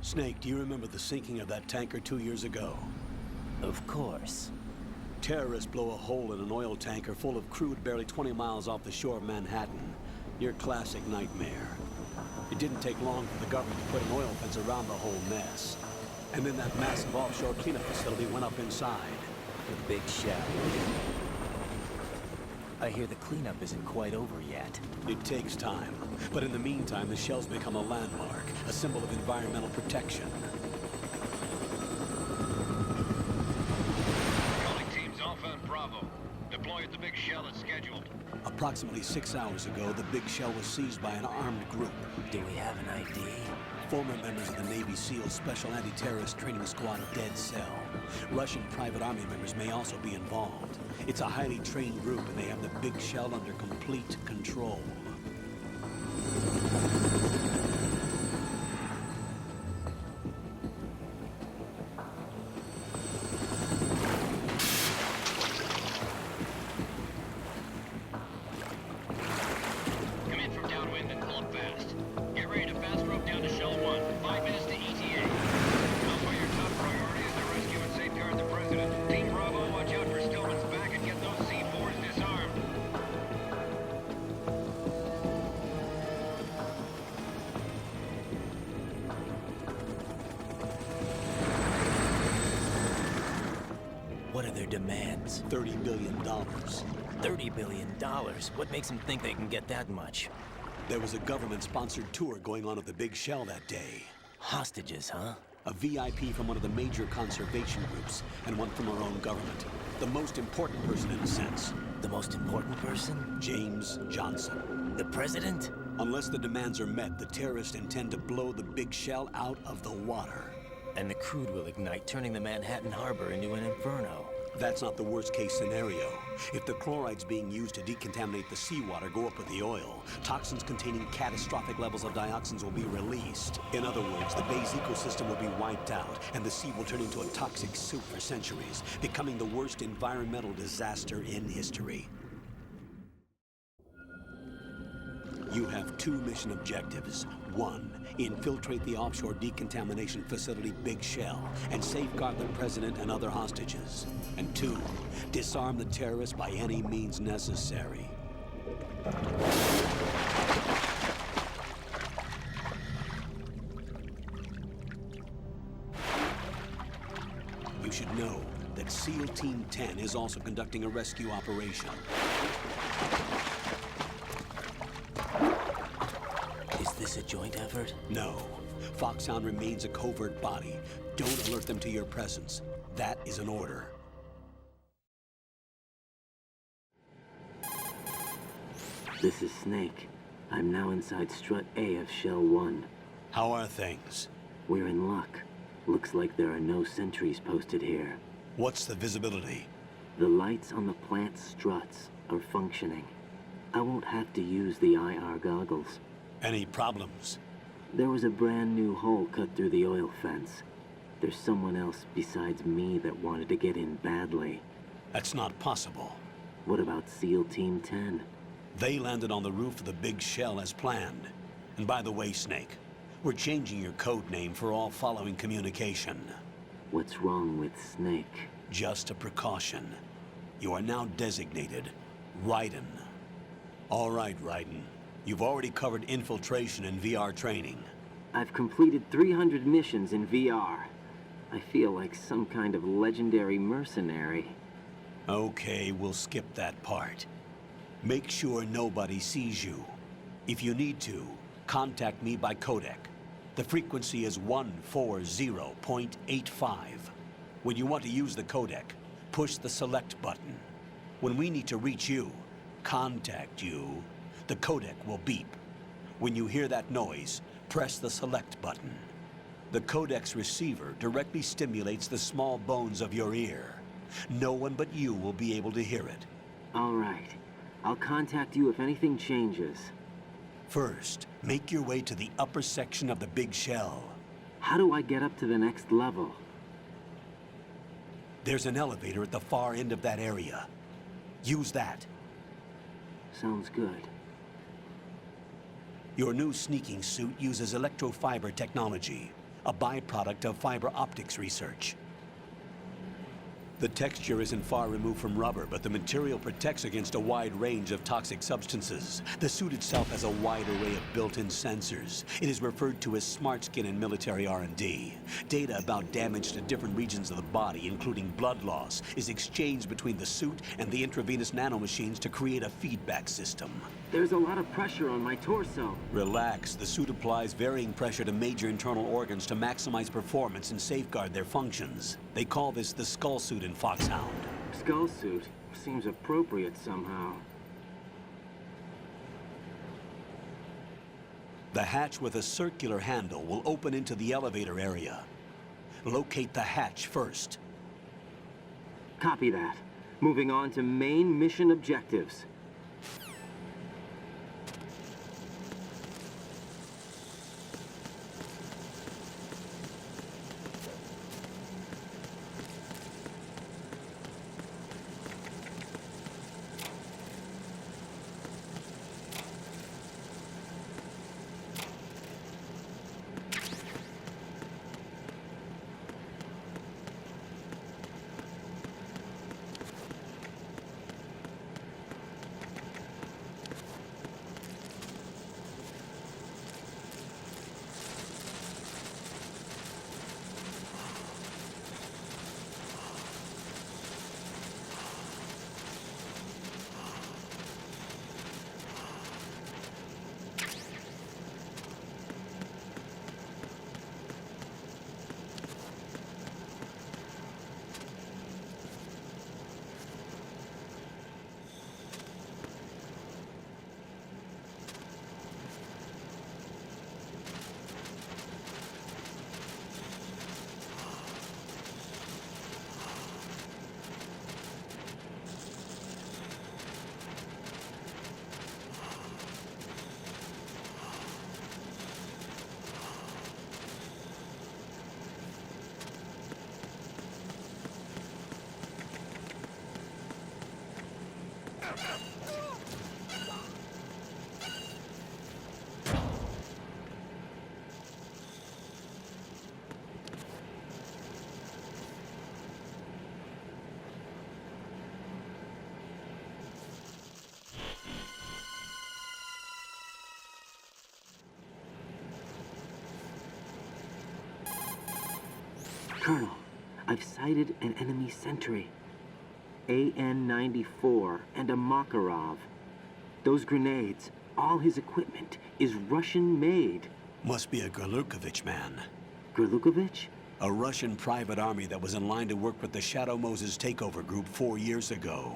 Snake, do you remember the sinking of that tanker 2 years ago? Of course. Terrorists blow a hole in an oil tanker full of crude barely 20 miles off the shore of Manhattan. Your classic nightmare. It didn't take long for the government to put an oil fence around the whole mess. And then that massive offshore cleanup facility went up inside. The big shell. I hear the cleanup isn't quite over yet. It takes time. But in the meantime, the shell's become a landmark, a symbol of environmental protection. Calling teams Alpha and Bravo. Deploy at the big shell as scheduled. Approximately 6 hours ago, the big shell was seized by an armed group. Do we have an ID? Former members of the Navy SEAL Special Anti-Terrorist Training Squad Dead Cell. Russian private army members may also be involved. It's a highly trained group, and they have the big shell under complete control. Come in from downwind and pull up fast. Get ready to fast rope down to Shell 1. 5 minutes to ETA. Alpha, your top priority is to rescue and safeguard the President. Team Bravo, watch out for Stillman's back and get those C4s disarmed. What are their demands? $30 billion. $30 billion? What makes them think they can get that much? There was a government-sponsored tour going on at the big shell that day. Hostages, huh? A VIP from one of the major conservation groups, and one from our own government. The most important person in a sense. The most important person? James Johnson. The president? Unless the demands are met, the terrorists intend to blow the big shell out of the water. And the crude will ignite, turning the Manhattan Harbor into an inferno. That's not the worst-case scenario. If the chlorides being used to decontaminate the seawater go up with the oil, toxins containing catastrophic levels of dioxins will be released. In other words, the bay's ecosystem will be wiped out, and the sea will turn into a toxic soup for centuries, becoming the worst environmental disaster in history. You have 2 mission objectives. 1, infiltrate the offshore decontamination facility Big Shell and safeguard the president and other hostages. And 2, disarm the terrorists by any means necessary. You should know that SEAL Team 10 is also conducting a rescue operation. Is this a joint effort? No. Foxhound remains a covert body. Don't alert them to your presence. That is an order. This is Snake. I'm now inside Strut A of Shell 1. How are things? We're in luck. Looks like there are no sentries posted here. What's the visibility? The lights on the plant struts are functioning. I won't have to use the IR goggles. Any problems? There was a brand new hole cut through the oil fence. There's someone else besides me that wanted to get in badly. That's not possible. What about SEAL Team 10? They landed on the roof of the Big Shell as planned. And by the way, Snake, we're changing your code name for all following communication. What's wrong with Snake? Just a precaution. You are now designated Raiden. All right, Raiden. You've already covered infiltration and VR training. I've completed 300 missions in VR. I feel like some kind of legendary mercenary. Okay, we'll skip that part. Make sure nobody sees you. If you need to, contact me by codec. The frequency is 140.85. When you want to use the codec, push the select button. When we need to reach you, contact you, the codec will beep. When you hear that noise, press the select button. The codec's receiver directly stimulates the small bones of your ear. No one but you will be able to hear it. All right. I'll contact you if anything changes. First, make your way to the upper section of the Big Shell. How do I get up to the next level? There's an elevator at the far end of that area. Use that. Sounds good. Your new sneaking suit uses electrofiber technology. a byproduct of fiber optics research. The texture isn't far removed from rubber, but the material protects against a wide range of toxic substances. The suit itself has a wide array of built-in sensors. It is referred to as smart skin in military R&D. Data about damage to different regions of the body, including blood loss, is exchanged between the suit and the intravenous nanomachines to create a feedback system. There's a lot of pressure on my torso. Relax. The suit applies varying pressure to major internal organs to maximize performance and safeguard their functions. They call this the skull suit in Foxhound. Skull suit seems appropriate somehow. The hatch with a circular handle will open into the elevator area. Locate the hatch first. Copy that. Moving on to main mission objectives. Colonel, I've sighted an enemy sentry. AN-94 and a Makarov. Those grenades, all his equipment, is Russian-made. Must be a Gorlukovich man. Gorlukovich? A Russian private army that was in line to work with the Shadow Moses takeover group 4 years ago.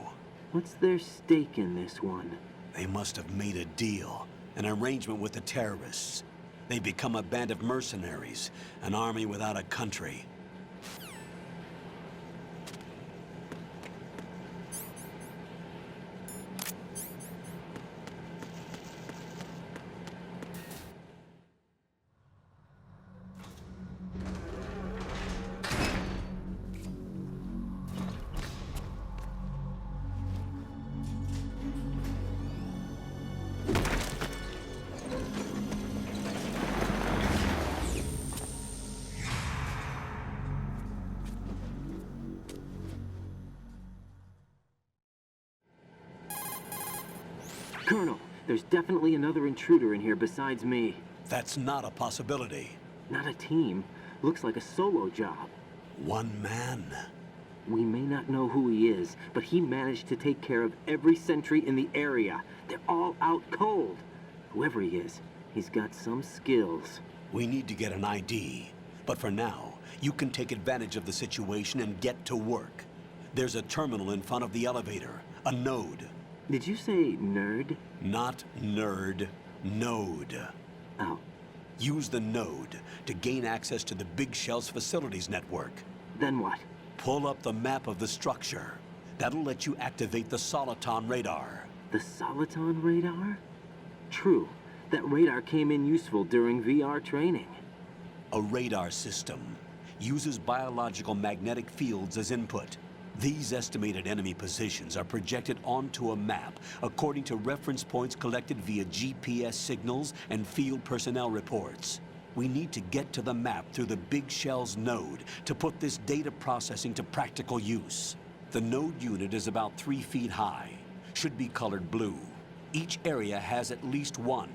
What's their stake in this one? They must have made a deal, an arrangement with the terrorists. They become a band of mercenaries, an army without a country. Colonel, there's definitely another intruder in here besides me. That's not a possibility. Not a team. Looks like a solo job. One man. We may not know who he is, but he managed to take care of every sentry in the area. They're all out cold. Whoever he is, he's got some skills. We need to get an ID. But for now, you can take advantage of the situation and get to work. There's a terminal in front of the elevator, a node. Did you say nerd? Not nerd, node. Oh, Use the node to gain access to the Big Shell's facilities network. then what? Pull up the map of the structure. That'll let you activate the Soliton radar. The Soliton radar? True. That radar came in useful during VR training. A radar system uses biological magnetic fields as input. These estimated enemy positions are projected onto a map according to reference points collected via GPS signals and field personnel reports. We need to get to the map through the Big Shell's node to put this data processing to practical use. The node unit is about 3 feet high, should be colored blue. Each area has at least one.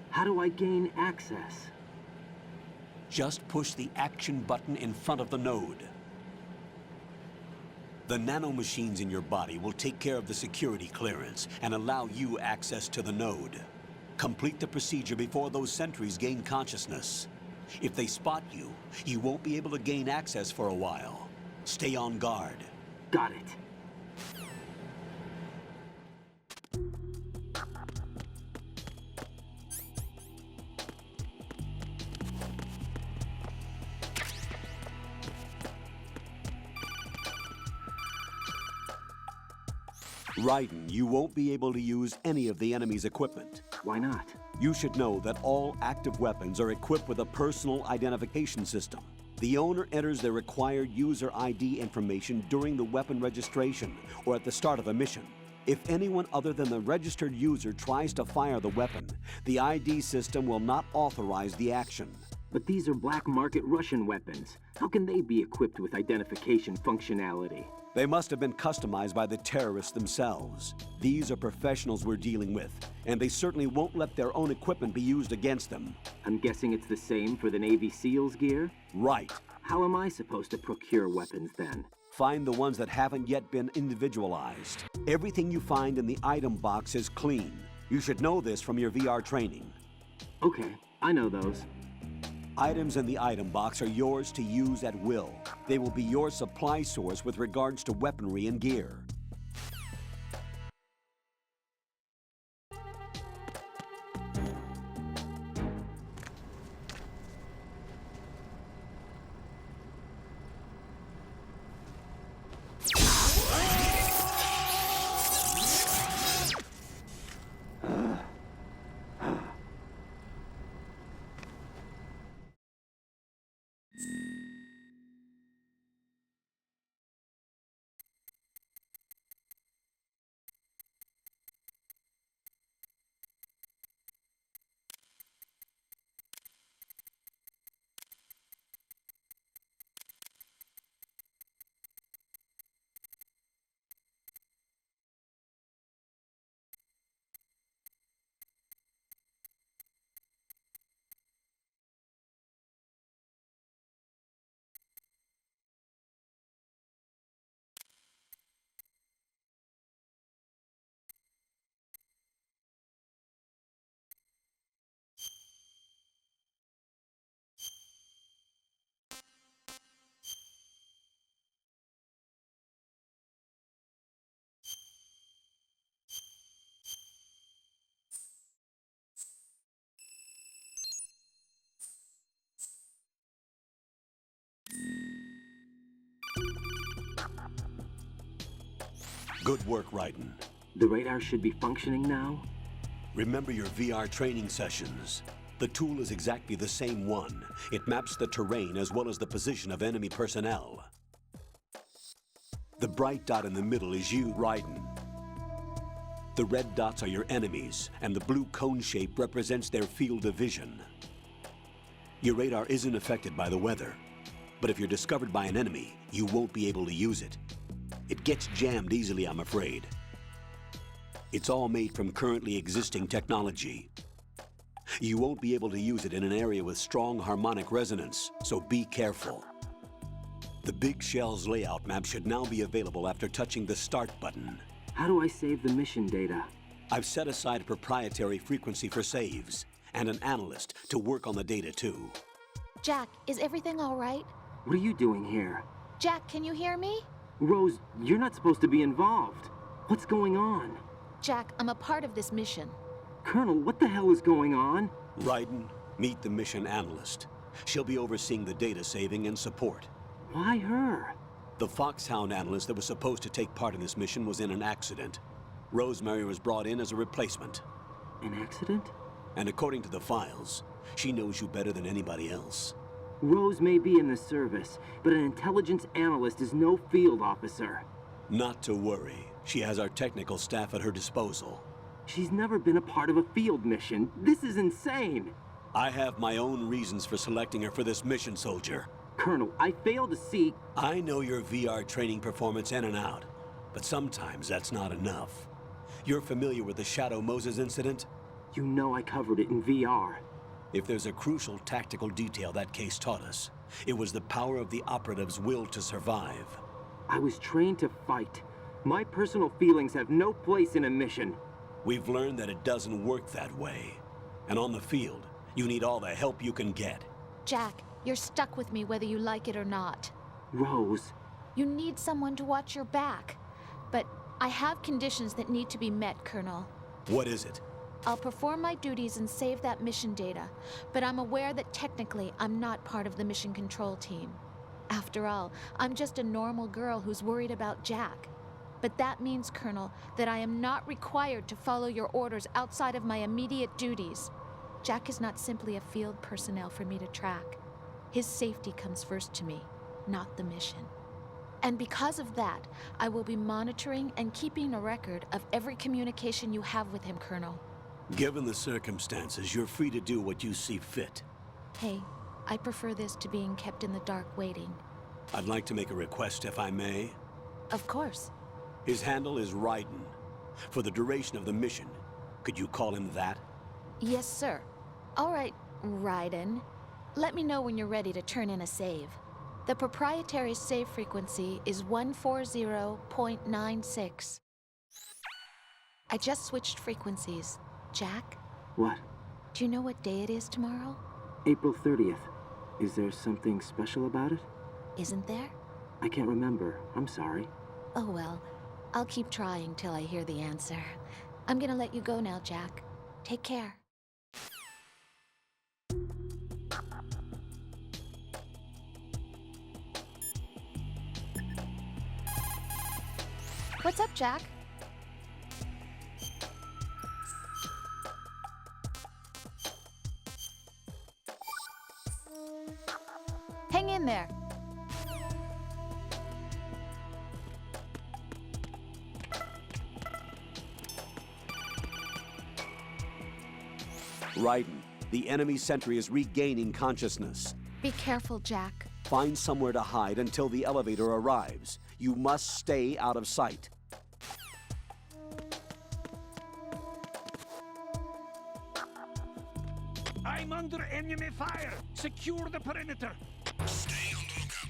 How do I gain access? Just push the action button in front of the node. The nanomachines in your body will take care of the security clearance and allow you access to the node. Complete the procedure before those sentries gain consciousness. If they spot you, you won't be able to gain access for a while. Stay on guard. Got it. Raiden, you won't be able to use any of the enemy's equipment. Why not? You should know that all active weapons are equipped with a personal identification system. The owner enters their required user ID information during the weapon registration or at the start of a mission. If anyone other than the registered user tries to fire the weapon, the ID system will not authorize the action. But these are black market Russian weapons. How can they be equipped with identification functionality? They must have been customized by the terrorists themselves. These are professionals we're dealing with, and they certainly won't let their own equipment be used against them. I'm guessing it's the same for the Navy SEALs gear? Right. How am I supposed to procure weapons then? Find the ones that haven't yet been individualized. Everything you find in the item box is clean. You should know this from your VR training. Okay, I know those. Items in the item box are yours to use at will. They will be your supply source with regards to weaponry and gear. Good work, Raiden. The radar should be functioning now? Remember your VR training sessions. The tool is exactly the same one. It maps the terrain as well as the position of enemy personnel. The bright dot in the middle is you, Raiden. The red dots are your enemies, and the blue cone shape represents their field of vision. Your radar isn't affected by the weather, but if you're discovered by an enemy, you won't be able to use it. It gets jammed easily, I'm afraid. It's all made from currently existing technology. You won't be able to use it in an area with strong harmonic resonance, so be careful. The Big Shell's layout map should now be available after touching the Start button. How do I save the mission data? I've set aside a proprietary frequency for saves, and an analyst to work on the data too. Jack, is everything all right? What are you doing here? Jack, can you hear me? Rose, you're not supposed to be involved. What's going on? Jack, I'm a part of this mission. Colonel, what the hell is going on? Raiden, meet the mission analyst. She'll be overseeing the data saving and support. Why her? The Foxhound analyst that was supposed to take part in this mission was in an accident. Rosemary was brought in as a replacement. An accident? And according to the files, she knows you better than anybody else. Rose may be in the service, but an intelligence analyst is no field officer. Not to worry. She has our technical staff at her disposal. She's never been a part of a field mission. This is insane. I have my own reasons for selecting her for this mission, soldier. Colonel, I fail to see... I know your VR training performance in and out, but sometimes that's not enough. You're familiar with the Shadow Moses incident? You know I covered it in VR. If there's a crucial tactical detail that case taught us, it was the power of the operative's will to survive. I was trained to fight. My personal feelings have no place in a mission. We've learned that it doesn't work that way. And on the field, you need all the help you can get. Jack, you're stuck with me whether you like it or not. Rose. You need someone to watch your back. But I have conditions that need to be met, Colonel. What is it? I'll perform my duties and save that mission data, but I'm aware that technically I'm not part of the mission control team. After all, I'm just a normal girl who's worried about Jack. But that means, Colonel, that I am not required to follow your orders outside of my immediate duties. Jack is not simply a field personnel for me to track. His safety comes first to me, not the mission. And because of that, I will be monitoring and keeping a record of every communication you have with him, Colonel. Given the circumstances, you're free to do what you see fit. Hey, I prefer this to being kept in the dark waiting. I'd like to make a request, if I may. Of course. His handle is Raiden. For the duration of the mission, could you call him that? Yes, sir. All right, Raiden. Let me know when you're ready to turn in a save. The proprietary save frequency is 140.96. I just switched frequencies. Jack, What? do you know what day it is tomorrow? April 30th. Is there something special about it? Isn't there? I can't remember. I'm sorry. Oh well, I'll keep trying till I hear the answer. I'm gonna let you go now, Jack. Take care. What's up, Jack? Hang in there. Raiden, the enemy sentry is regaining consciousness. Be careful, Jack. Find somewhere to hide until the elevator arrives. You must stay out of sight. I'm under enemy fire! Secure the perimeter! Stay on the lookout.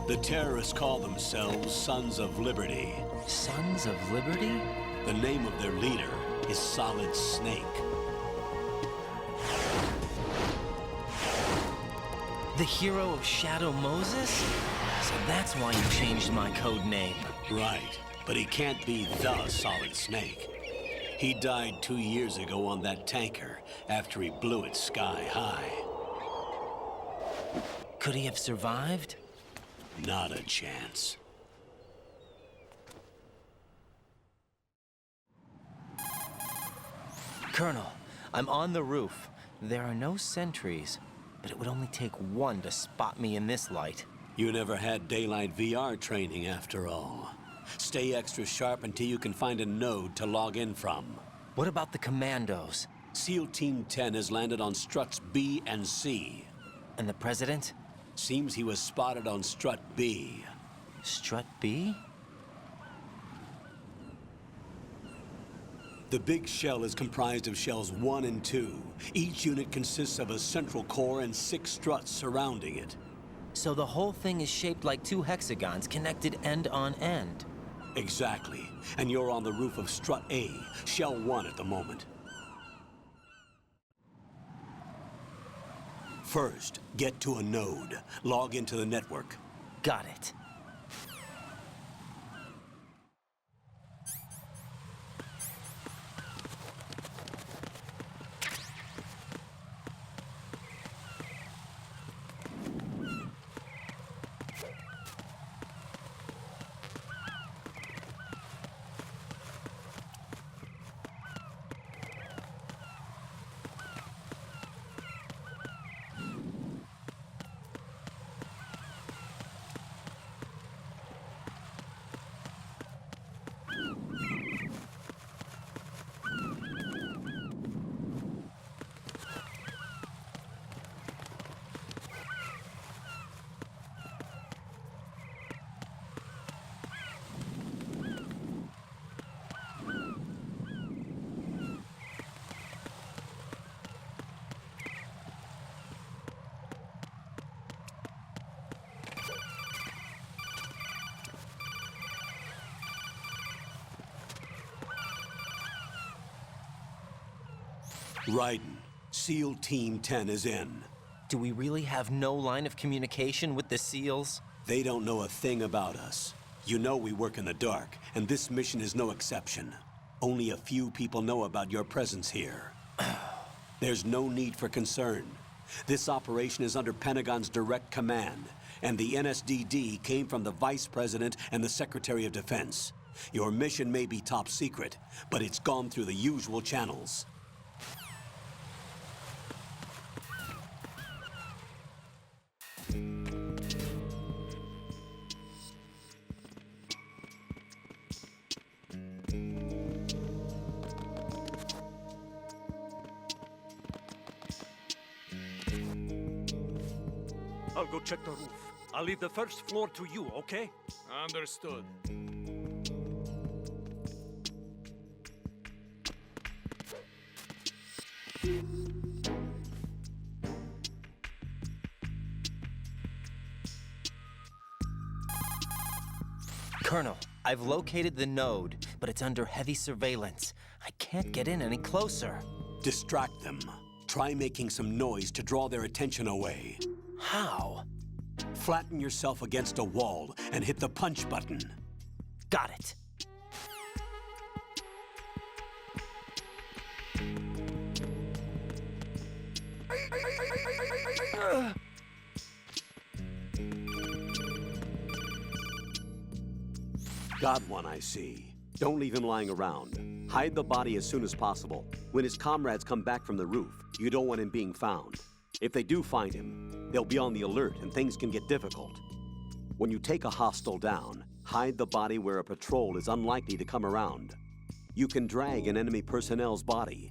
The terrorists call themselves Sons of Liberty. Sons of Liberty? The name of their leader is Solid Snake. The hero of Shadow Moses? So that's why you changed my code name. Right, but he can't be the Solid Snake. He died 2 years ago on that tanker after he blew it sky high. Could he have survived? Not a chance. Colonel, I'm on the roof. There are no sentries, but it would only take one to spot me in this light. You never had daylight VR training after all. Stay extra sharp until you can find a node to log in from. What about the commandos? SEAL Team 10 has landed on struts B and C. And the president? Seems he was spotted on strut B. Strut B? The big shell is comprised of shells 1 and 2. Each unit consists of a central core and 6 struts surrounding it. So the whole thing is shaped like 2 hexagons connected end on end. Exactly. And you're on the roof of strut A, shell 1 at the moment. First, get to a node. Log into the network. Got it. Raiden, SEAL Team 10 is in. Do we really have no line of communication with the SEALs? They don't know a thing about us. You know we work in the dark, and this mission is no exception. Only a few people know about your presence here. There's no need for concern. This operation is under Pentagon's direct command, and the NSDD came from the Vice President and the Secretary of Defense. Your mission may be top secret, but it's gone through the usual channels. I'll go check the roof. I'll leave the first floor to you, okay? Understood. Colonel, I've located the node, but it's under heavy surveillance. I can't get in any closer. Distract them. Try making some noise to draw their attention away. How? Flatten yourself against a wall and hit the punch button. Got it. Got one, I see. Don't leave him lying around. Hide the body as soon as possible. When his comrades come back from the roof, you don't want him being found. If they do find him, they'll be on the alert and things can get difficult. When you take a hostile down, hide the body where a patrol is unlikely to come around. You can drag an enemy personnel's body.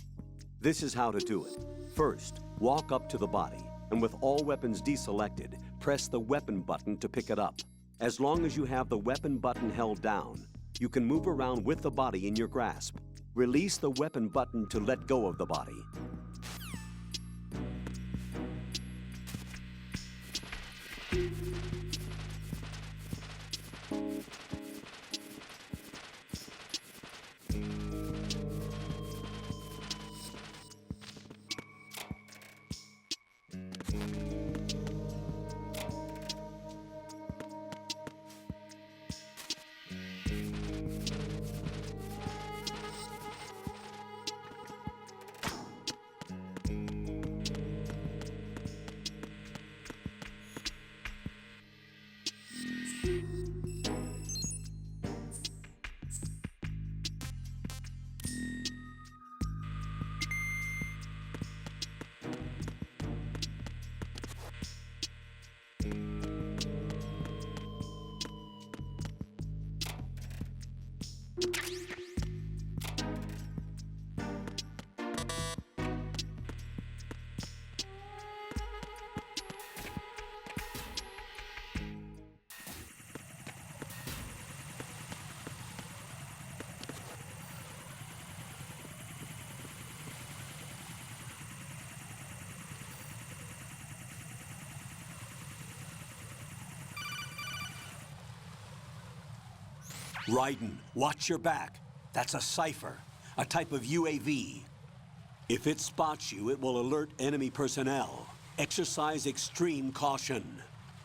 This is how to do it. First, walk up to the body, and with all weapons deselected, press the weapon button to pick it up. As long as you have the weapon button held down, you can move around with the body in your grasp. Release the weapon button to let go of the body. Raiden, watch your back. That's a cipher, a type of UAV. If it spots you, it will alert enemy personnel. Exercise extreme caution.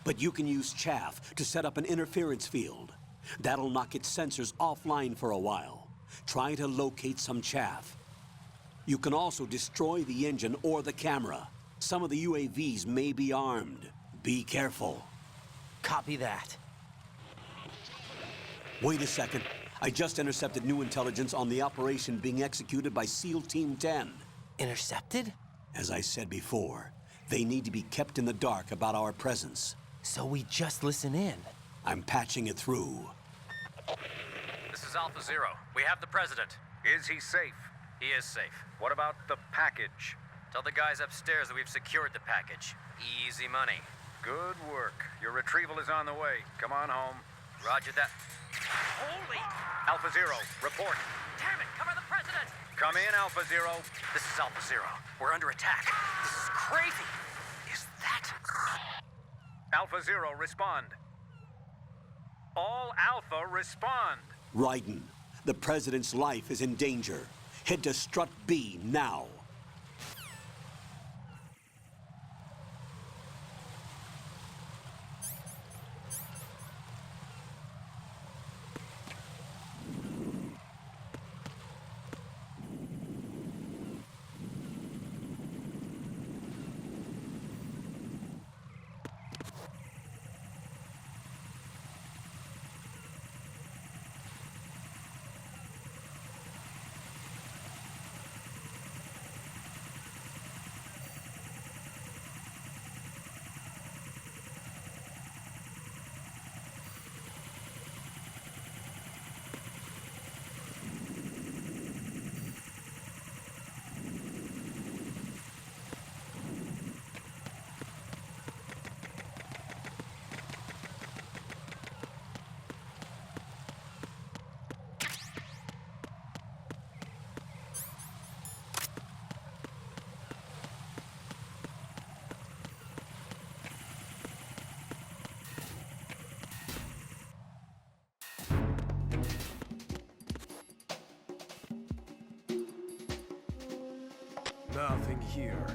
But you can use chaff to set up an interference field. That'll knock its sensors offline for a while. Try to locate some chaff. You can also destroy the engine or the camera. Some of the UAVs may be armed. Be careful. Copy that. Wait a second. I just intercepted new intelligence on the operation being executed by SEAL Team 10. Intercepted? As I said before, they need to be kept in the dark about our presence. So we just listen in. I'm patching it through. This is Alpha Zero. We have the president. Is he safe? He is safe. What about the package? Tell the guys upstairs that we've secured the package. Easy money. Good work. Your retrieval is on the way. Come on home. Roger that. Holy! Alpha Zero, report. Damn it! Cover the president! Come in, Alpha Zero. This is Alpha Zero. We're under attack. This is crazy. Is that... Alpha Zero, respond. All Alpha, respond. Raiden, the president's life is in danger. Head to Strut B now. Nothing here.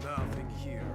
Nothing here.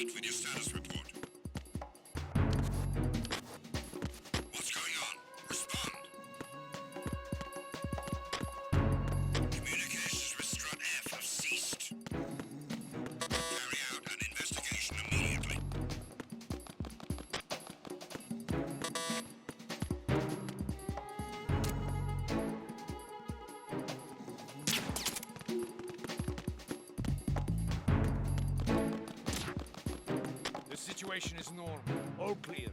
Alert with your status report. What's going on? Respond. Communications with Strut F have ceased. Carry out an investigation immediately. The situation is normal. All clear.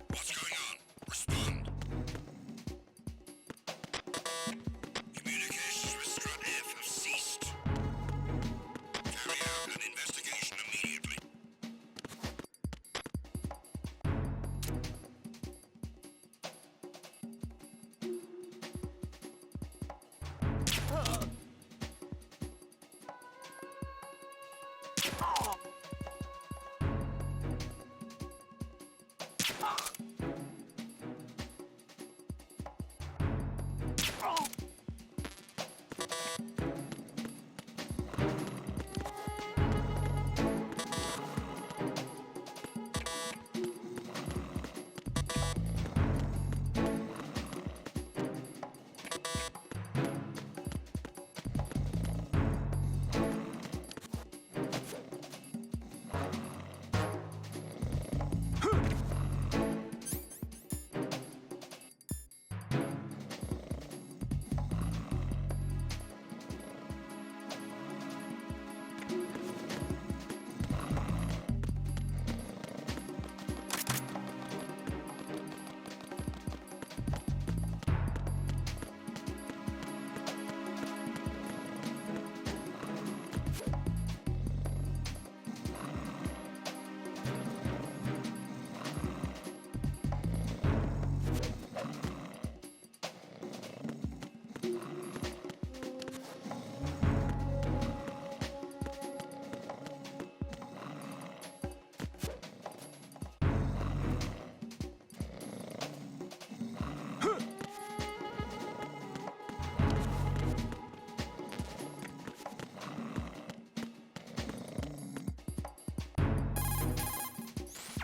What's going on? Respond. Communications with Strut F have ceased. Carry out an investigation immediately.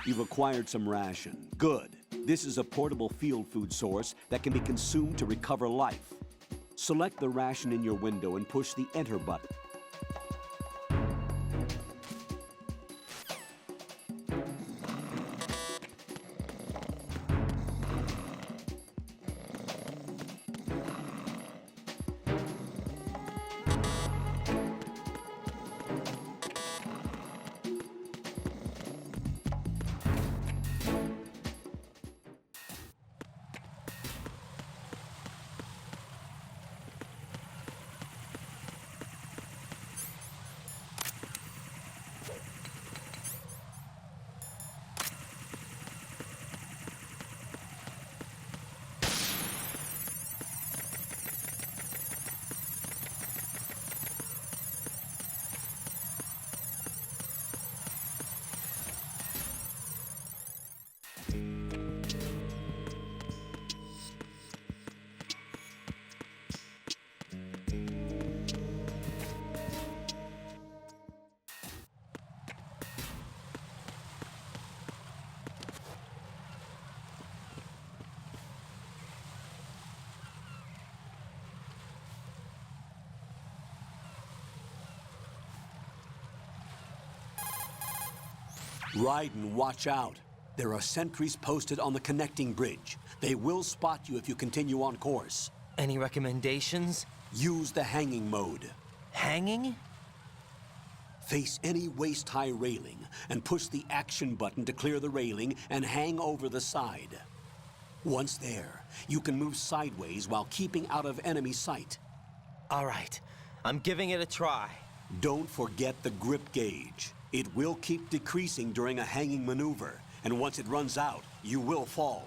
You've acquired some ration. Good. This is a portable field food source that can be consumed to recover life. Select the ration in your window and push the Enter button. Ride and watch out. There are sentries posted on the connecting bridge. They will spot you if you continue on course. Any recommendations? Use the hanging mode. Hanging? Face any waist-high railing and push the action button to clear the railing and hang over the side. Once there, you can move sideways while keeping out of enemy sight. All right, I'm giving it a try. Don't forget the grip gauge. It will keep decreasing during a hanging maneuver, and once it runs out, you will fall.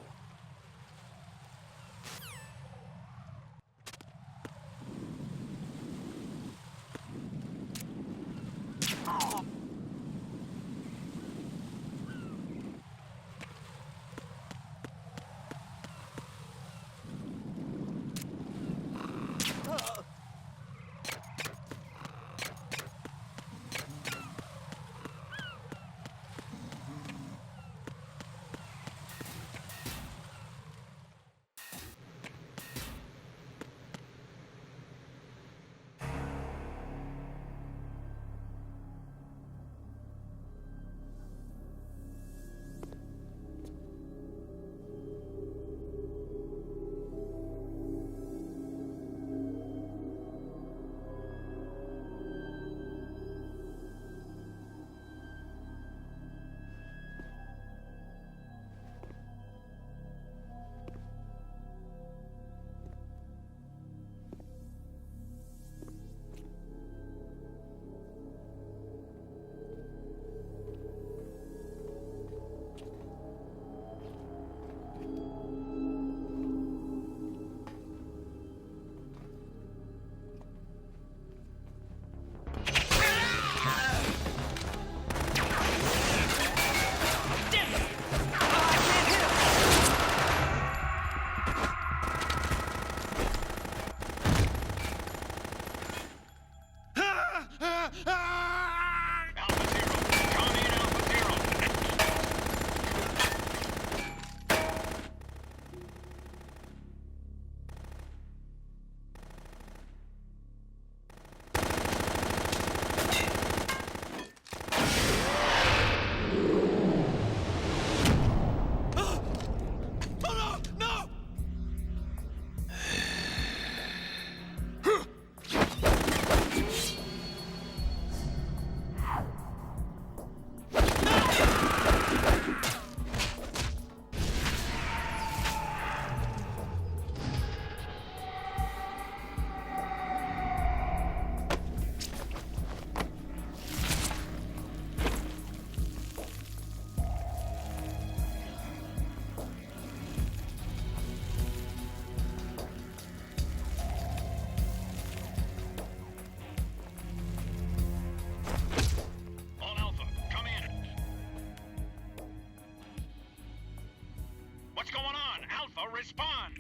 Respond!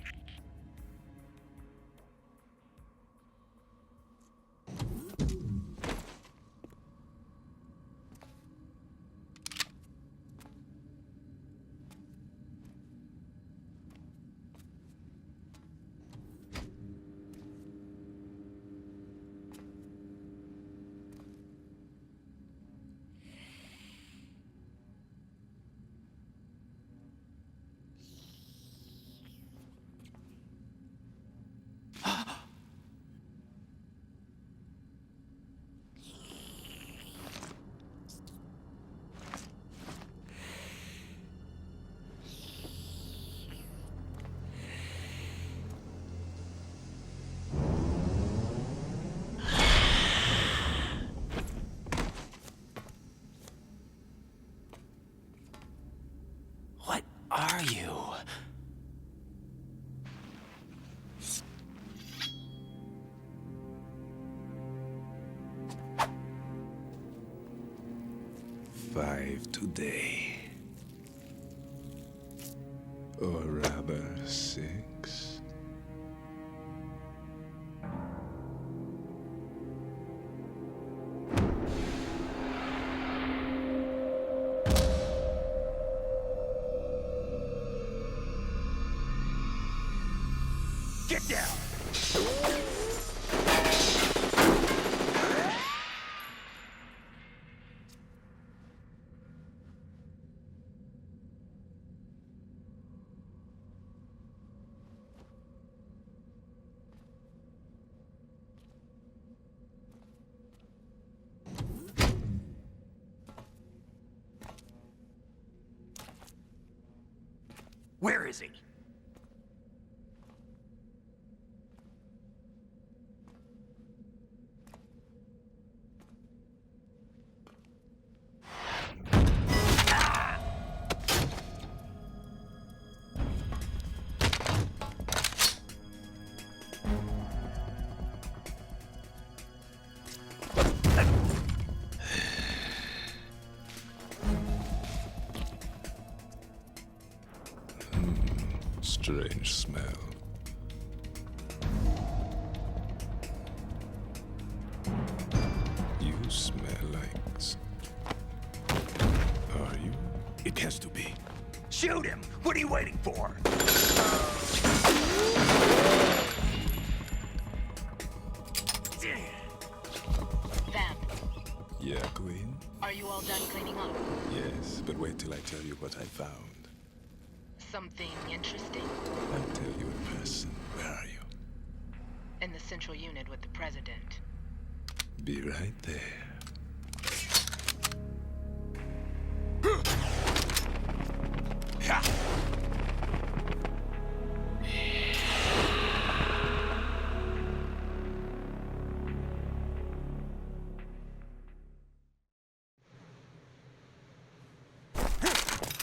What are you? Five today. Or rather, 6. Get down! is he? Strange smell. You smell like... Are you? It has to be. Shoot him! What are you waiting for? Vamp, Yeah, Queen? are you all done cleaning up? Yes, but wait till I tell you what I found. Something interesting? I'll tell you in person. Where are you? In the central unit with the president. Be right there.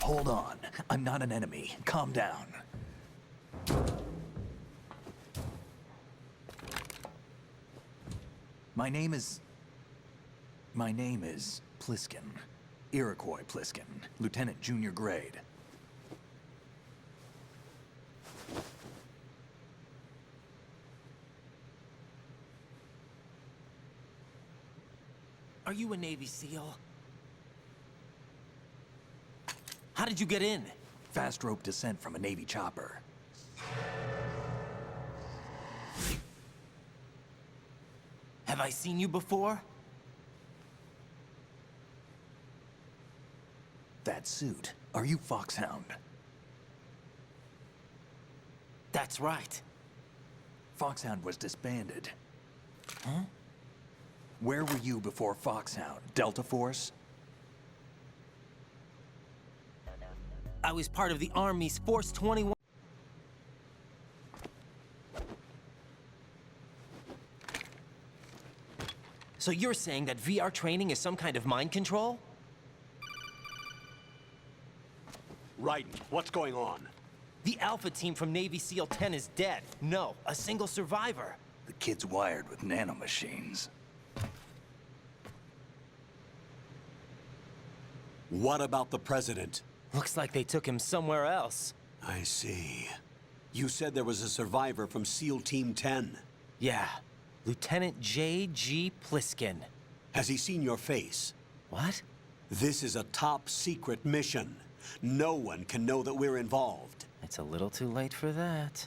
Hold on. I'm not an enemy. Calm down. My name is Pliskin. Iroquois Pliskin. Lieutenant Junior Grade. Are you a Navy SEAL? How did you get in? Fast rope descent from a Navy chopper. Have I seen you before? That suit. Are you Foxhound? That's right. Foxhound was disbanded. Huh? Where were you before Foxhound? Delta Force? I was part of the Army's Force 21. So you're saying that VR training is some kind of mind control? Raiden, what's going on? The Alpha team from Navy SEAL 10 is dead. No, a single survivor. The kid's wired with nanomachines. What about the president? Looks like they took him somewhere else. I see. You said there was a survivor from SEAL Team 10. Yeah, Lieutenant J.G. Pliskin. Has he seen your face? What? This is a top secret mission. No one can know that we're involved. It's a little too late for that.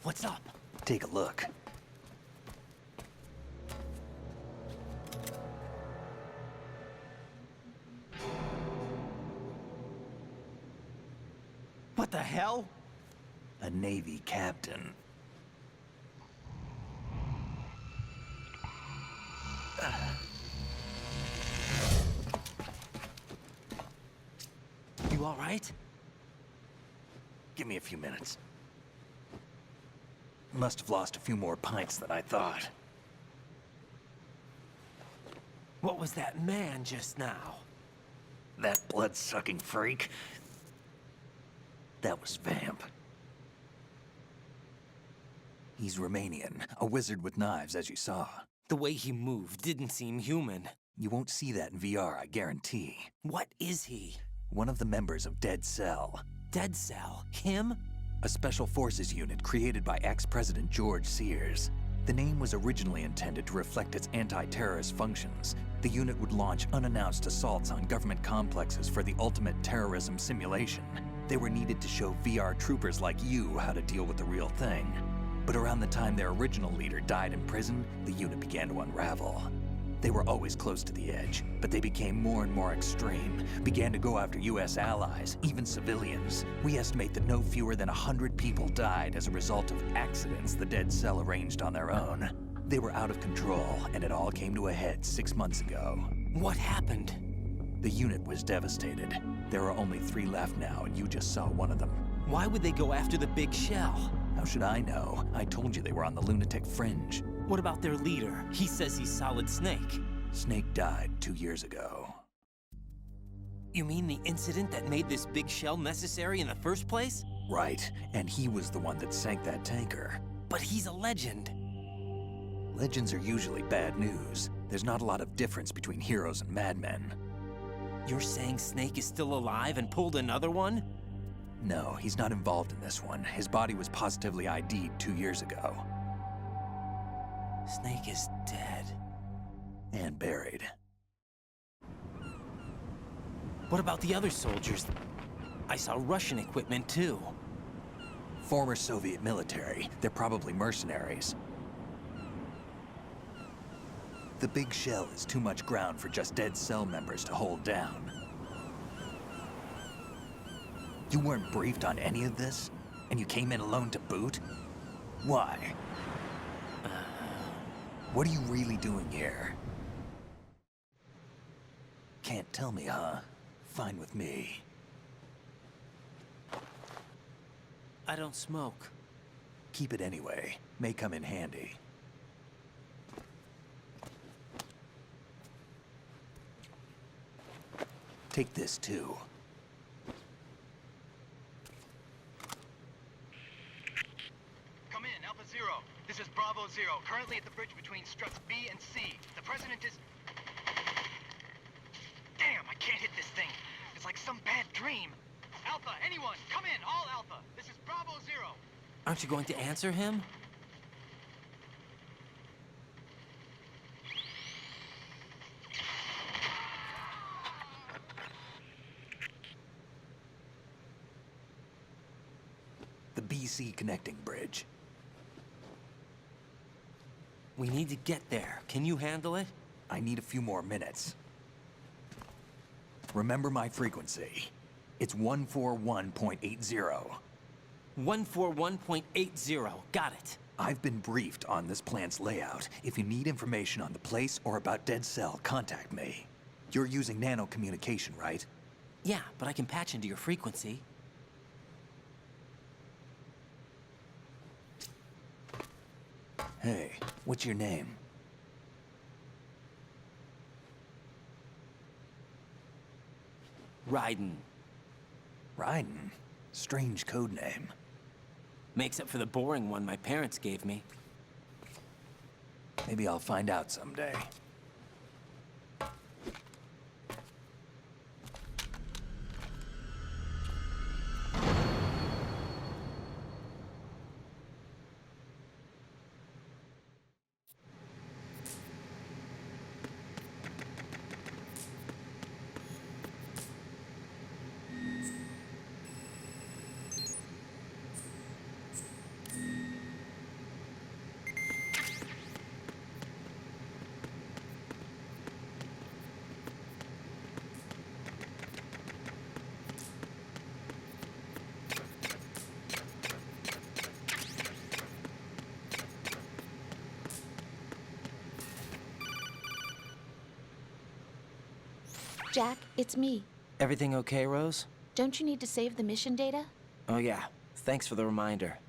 What's up? Take a look. What the hell? A Navy captain. You all right? Give me a few minutes. Must have lost a few more pints than I thought. What was that man just now? That blood-sucking freak? That was Vamp. He's Romanian, a wizard with knives, as you saw. The way he moved didn't seem human. You won't see that in VR, I guarantee. What is he? One of the members of Dead Cell. Dead Cell? Him? A special forces unit created by ex-President George Sears. The name was originally intended to reflect its anti-terrorist functions. The unit would launch unannounced assaults on government complexes for the ultimate terrorism simulation. They were needed to show VR troopers like you how to deal with the real thing. But around the time their original leader died in prison, the unit began to unravel. They were always close to the edge, but they became more and more extreme, began to go after US allies, even civilians. We estimate that no fewer than 100 people died as a result of accidents the Dead Cell arranged on their own. They were out of control, and it all came to a head 6 months ago. What happened? The unit was devastated. There are only 3 left now, and you just saw one of them. Why would they go after the big shell? How should I know? I told you they were on the lunatic fringe. What about their leader? He says he's Solid Snake. Snake died 2 years ago. You mean the incident that made this big shell necessary in the first place? Right, and he was the one that sank that tanker. But he's a legend. Legends are usually bad news. There's not a lot of difference between heroes and madmen. You're saying Snake is still alive and pulled another one? No, he's not involved in this one. His body was positively ID'd 2 years ago. Snake is dead. And buried. What about the other soldiers? I saw Russian equipment too. Former Soviet military. They're probably mercenaries. The big shell is too much ground for just dead cell members to hold down. You weren't briefed on any of this? And you came in alone to boot? Why? What are you really doing here? Can't tell me, huh? Fine with me. I don't smoke. Keep it anyway. May come in handy. Take this too. Come in, Alpha Zero. This is Bravo Zero, currently at the bridge between struts B and C. The President is... Damn, I can't hit this thing. It's like some bad dream. Alpha, anyone, come in, all Alpha. This is Bravo Zero. Aren't you going to answer him? The BC connecting bridge. We need to get there. Can you handle it? I need a few more minutes. Remember my frequency. It's 141.80. 141.80. Got it. I've been briefed on this plant's layout. If you need information on the place or about Dead Cell, contact me. You're using nano communication, right? Yeah, but I can patch into your frequency. Hey, what's your name? Raiden. Raiden? Strange code name. Makes up for the boring one my parents gave me. Maybe I'll find out someday. Jack, it's me. Everything okay, Rose? Don't you need to save the mission data? Oh yeah. Thanks for the reminder.